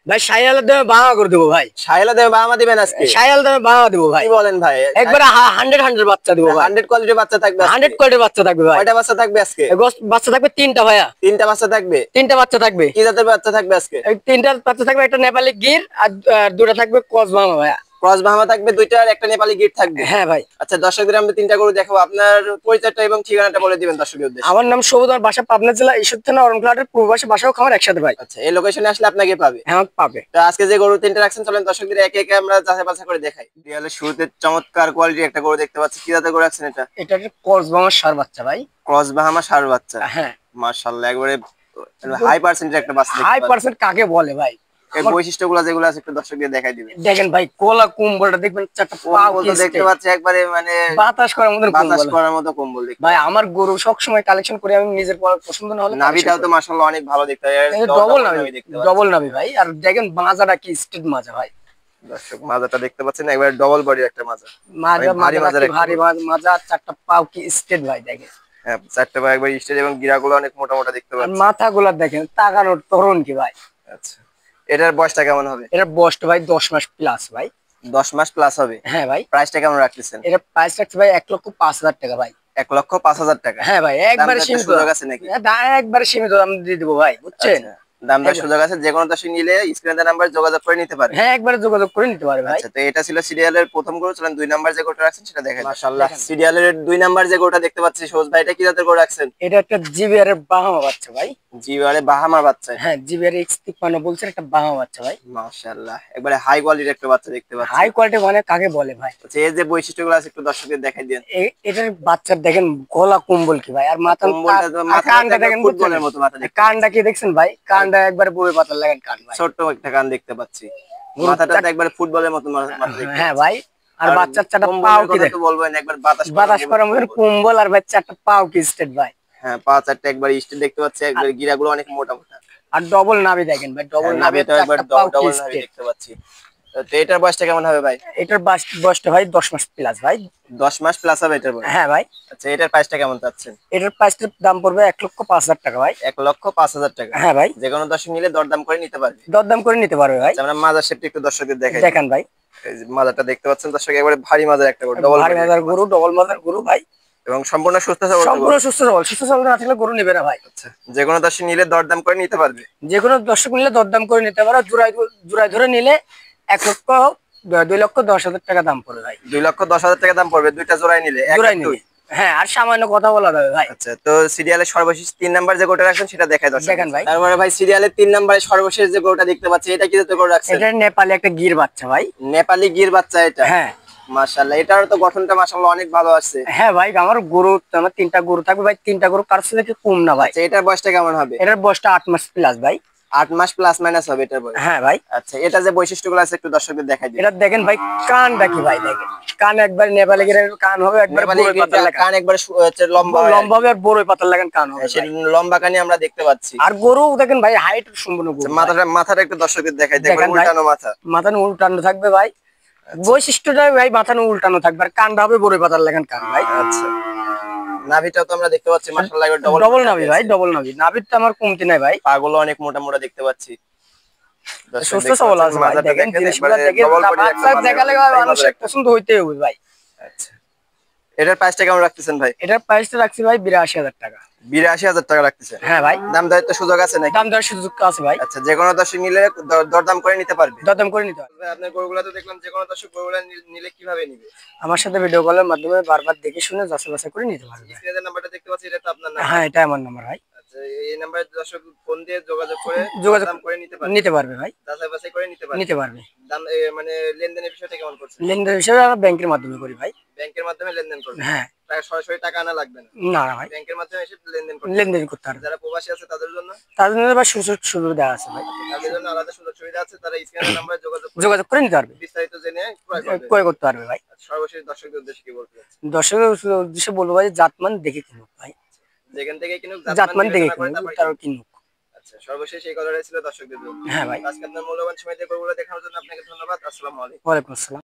ভাই শাইয়ালের দামে বাংলা করে দেবো ভাই। শাইলা দেবে বাবা দিবেন আজকে? শাইয়াল দামে বাংলা দেবো ভাই। কি বলেন ভাই? একবারে 100 বাচ্চা দেবো ভাই। 100 কোয়ালিটির বাচ্চা থাকবে আজকে? 100 কোয়ালিটির বাচ্চা থাকবে ভাই। কয়টা বাচ্চা থাকবে আজকে? বাচ্চা থাকবে 3টা ভাইয়া। 3টা বাচ্চা থাকবে? 3টা বাচ্চা থাকবে। কি জাতের বাচ্চা থাকবে আজকে? 3টা বাচ্চা থাকবে, একটা নেপালি গির আর 2টা থাকবে ক্রস বাংলা ভাইয়া। ক্রস বাহামা থাকবে 2টা আর একটা নেপালি গির থাকবে? হ্যাঁ ভাই। আচ্ছা, দর্শকদের আমরা 3টা গরু দেখাবো। আপনার পরিচয়টা এবং ঠিকানাটা বলে দিবেন দর্শকদের উদ্দেশ্যে। আমার নাম সবুজ, আমার বাসা পাবনা জেলা ঈশ্বর থানা অরণকুলাহাটের পূর্ব পাশে, বাসাও খামার একসাথে ভাই। আচ্ছা, এই লোকেশনে আসলে আপনাকে পাবে? হ্যাঁ পাবে। তো আজকে যে গরু 3টা রাখছেন, চলেন দর্শকদের একে একে আমরা যাচাই বাছাই করে দেখাই। রিয়ালের শুরুতে চমৎকার কোয়ালিটির একটা গরু দেখতে পাচ্ছি। কি জাতের গরু রাখছেন এটা? এটা একটা ক্রস বাংলার ষাঁড় বাচ্চা ভাই। ক্রস বাহামা ষাঁড় বাচ্চা? হ্যাঁ মাশাআল্লাহ, একবারে হাই পার্সেন্টের একটা বাচ্চা দেখতে হাই পাচ্ছি। পার্সেন্ট কাকে বলে ভাই? এই বৈশিষ্ট্যগুলো যেগুলো আছে একটু দর্শকদের দেখাই দিবেন। দেখেন ভাই, কোলা কুম্বলটা দেখবেন, চারটা পা কম্বল তো দেখতে পাচ্ছি একবারে মানে বাতাস করার মতো বাতাস কম্বল করার মতো কম্বল দেখতে। ভাই। আমার গরু সব সময় কালেকশন করে, আমি নিজের পছন্দ না হলে নাভিটাও তো মাশাআল্লাহ অনেক ভালো দেখতে হয়। ডবল নাভি দেখতে পাচ্ছি, ডবল নাভি ভাই। আর দেখেন মাজাটা কি স্ট্রেট মাজা ভাই। দর্শক মাজাটা দেখতে পাচ্ছেন, একবারে ডবল বডির একটা মাজা। মাজা ভারী মাজা মাজার ভারী মাজা, চারটা পাও কি স্ট্রেট ভাই দেখেন। হ্যাঁ, চারটা পা একবার স্টেজ এবং গিরাগুলো অনেক মোটা মোটা দেখতে আর পাচ্ছি। মাথাগুলা দেখেন তাকানোর তরুণ কি ভাই। আচ্ছা, এটার বয়সটা কেমন হবে? এটা বয়সটা ভাই 10 মাস প্লাস ভাই। 10 মাস প্লাস হবে? হ্যাঁ ভাই। প্রাইসটা কেমন রাখতেছেন? এটা প্রাইস রাখছে ভাই 1,05,000 টাকা ভাই। 1,05,000 টাকা? হ্যাঁ ভাই, একবারে সীমিত সুযোগ আছে নাকি? একবারে সীমিত দাম দিয়ে দেবো ভাই, বুঝছেন? আচ্ছা, দামটা সুযোগ আছে, যে কোনো দর্শক নিলে স্ক্রিনে নাম্বার যোগাযোগ করে নিতে পারে। হ্যাঁ, একবারে যোগাযোগ করে নিতে পারে ভাই। আচ্ছা, তো এটা ছিল সিরিয়ালের প্রথম গরু। চলেন 2 নাম্বার যে গরুটা রাখছেন সেটা দেখেন। মাশাআল্লাহ, সিরিয়ালের 2 নাম্বার যে গরুটা দেখতে পাচ্ছি সবুজ ভাই, এটা কি জাতের গরু রাখছেন? এটা একটা জিবিআর এর বাহামা বাচ্চা ভাই। জিওয়ারে বাহামা বাচ্চা? হ্যাঁ, জিবিআর X53 বলছেন, একটা বাহামা বাচ্চা ভাই। মাশাআল্লাহ, একবারে হাই কোয়ালিটির একটা বাচ্চা দেখতে পাচ্ছি। হাই কোয়ালিটি মানে কাকে বলে ভাই? আচ্ছা, এই যে বৈশিষ্ট্যগুলো আছে একটু দর্শকদের দেখাই দেন। এটার বাচ্চার দেখেন গলা কুম্বল কি ভাই, আর মাথা কানটা দেখেন ফুটবলের মতো মাথা দেখতে। কানটা কি দেখছেন ভাই? কানটা একবারে বড় পাতার লাগান কান ভাই। ছোট্ট একটা কান দেখতে পাচ্ছি। মাথাটা তো একবারে ফুটবলের মতো মাথা দেখতে। হ্যাঁ ভাই। আর বাচ্চার চারটা পাও কি দেখেন, বলবেন একবার বাতাস বাতাস করার মতো কুম্বল, আর ভাই চারটা পাও কি স্ট্রেট ভাই। হ্যাঁ, পা চারটা একবার স্ট্রেট দেখতে পাচ্ছি, একবার গিরাগুলো অনেক মোটা মোটা। আর ডবল নাভি দেখেন ভাই, ডবল নাভি, নাভিটা একবার চারটা পাও কি ডবল নাভি স্ট্রেট। দেখতে পাচ্ছি। তো এটার বয়সটা কেমন হবে ভাই? এটার বয়সটা ভাই 10 মাস প্লাস ভাই। 10 মাস প্লাস হবে এটার বয়স? হ্যাঁ ভাই। আচ্ছা, এটার প্রাইসটা কেমন চাচ্ছেন? এটার প্রাইসটার দাম পড়বে 1,05,000 টাকা ভাই। 1,05,000 টাকা? হ্যাঁ ভাই। যে কোনো দর্শক নিলে দরদাম করে নিতে পারবে? দরদাম করে নিতে পারবে ভাই। আচ্ছা, আমরা মাজার শেপটা একটু দর্শকদের দেখাই। দেখেন ভাই, এই যে মাজারটা দেখতে পাচ্ছেন দর্শক, একবারে ভারী মাজার একটা গরু, ডবল ভারী মাজার গরু, ডবল মাজার গরু ভাই। এবং সম্পূর্ণ সুস্থ সবল সম্পূর্ণ সুস্থ সবল। সুস্থ সবল না থাকলে গরু নেবে না ভাই। আচ্ছা, যে কোনো দর্শক নিলে দরদাম করে নিতে পারবে? যে কোনো দর্শক নিলে দরদাম করে নিতে পারো। জোড়ায় ধরে নিলে 2,10,000 টাকা দাম পড়বে ভাই। 2,10,000 টাকা দাম পড়বে দুইটা জোড়ায় নিলে? জোড়ায় নিলে হ্যাঁ, আর সামান্য কথা বলা যাবে ভাই। আচ্ছা, তো সিরিয়ালের সর্বশেষ 3 নাম্বার যে গরুটা রাখছেন সেটা দেখাই দর্শক। দেখেন ভাই। তারপরে ভাই সিরিয়ালের 3 নাম্বারে সর্বশেষ যে গরুটা দেখতে পাচ্ছি, এটা কি জাতের গরু রাখছেন? এটা নেপালি একটা গির বাচ্চা ভাই। নেপালি গির বাচ্চা এটা? হ্যাঁ। মাশাআল্লাহ, এটার তো গঠনটা মাশাআল্লাহ অনেক ভালো আছে। হ্যাঁ ভাই, আমার 3টা গরু থাকবে ভাই। 3টা গরু কার থেকে কম না ভাই। আচ্ছা, এটার বয়সটা কেমন হবে? এটার বয়সটা 8 মাস প্লাস ভাই। 8 মাস প্লাস মাইনাস হবে এটার বয়স? হ্যাঁ ভাই। আচ্ছা, এটা যে বৈশিষ্ট্যগুলো আছে একটু দর্শকদের দেখাই দিন। এটা দেখেন ভাই, কানটা কি ভাই দেখেন। কান একবার নেপালি গিরের কান হবে, একবার বড় পাতার লাগা কান, একবার লম্বা লম্বা হবে, আর বড় পাতার লাগান কান হবে। সেই লম্বা কানি আমরা দেখতে পাচ্ছি। আর গরু দেখেন ভাই, হাইট সম্পূর্ণ গরু। মাথাটা একটু দর্শকদের দেখাই, দেখেন উল্টানো মাথা। মাথা উল্টানো থাকবে ভাই। বৈশিষ্ট্যটা ভাই মাথা উল্টানো থাকবে, আর কানটা হবে বড় পাতার লাগান কান ভাই। আচ্ছা, নাভিটাও তো আমরা দেখতে পাচ্ছি মাশাআল্লাহ ডবল নাভি ভাই, ডবল নাভি। নাভিটা আমার কমতি নাই ভাই। পাগুলো অনেক মোটা মোটা দেখতে পাচ্ছি। সুস্থ সবল আছে ভাই। দেখেন জিনিসগুলো দেখেন, বাচ্চা দেখালে মানুষের পছন্দ হইতেই হবে ভাই। আচ্ছা, এটার প্রাইসটা কেমন রাখতেছেন ভাই? এটার প্রাইসটা রাখছি ভাই 82,000 টাকা। 82,000 টাকা রাখতেছেন? হ্যাঁ ভাই। দাম দরের তো সুযোগ আছে নাকি? দাম দরের সুযোগ আছে ভাই। আচ্ছা, যে কোনো দর্শক নিলে দরদাম করে নিতে পারবে? দরদাম করে নিতে পারবে। আপনার গরুগুলো তো দেখলাম, যে কোনো দর্শক গরুগুলো নিলে কিভাবে নিবে? আমার সাথে ভিডিও কলের মাধ্যমে বারবার দেখে শুনে যাচাই বাছাই করে নিতে পারবে। স্ক্রিনে যে নাম্বারটা দেখতে পাচ্ছি এটা তো আপনার নাম্বার? হ্যাঁ, এটা আমার নাম্বার ভাই। আচ্ছা, এই নাম্বারে দর্শক ফোন দিয়ে যোগাযোগ করে দাম করে নিতে পারবে ভাই। যাচাই বাছাই করে নিতে পারবে। দাম মানে লেনদেনের বিষয়টা কেমন করছেন? লেনদেন হিসেবে আমরা ব্যাংকের মাধ্যমে করি ভাই। ব্যাংকের মাধ্যমে লেনদেন করবেন? হ্যাঁ। সরাসরি টাকা আনা লাগবে না? না না ভাই, ব্যাংকের মাধ্যমে এসে লেনদেন করতে পারবে। যারা প্রবাসী আছে তাদের জন্য? তাদের জন্য ভাই সুযোগ সুবিধা আছে ভাই। তাদের জন্য আলাদা সুযোগ সুবিধা আছে, তারা স্ক্রিনের নাম্বারে যোগাযোগ করে নিতে পারবে, বিস্তারিত জেনে ক্রয় করতে পারবে ভাই। সর্বশেষ দর্শকদের উদ্দেশ্যে কি বলতে চাচ্ছেন? দর্শকের উদ্দেশ্যে বলবো ভাই, জাতমান দেখে কিনুক ভাই। যেখান থেকে কিনুক, জাতমান দেখে কিনুক। আচ্ছা, সর্বশেষ এই কথাটাই ছিল দর্শকদের জন্য। হ্যাঁ ভাই। আজকে আপনার মূল্যবান সময় দিয়ে গরুগুলো দেখানোর জন্য আপনাকে ধন্যবাদ। আসসালামু আলাইকুম। ওয়ালাইকুম আসসালাম।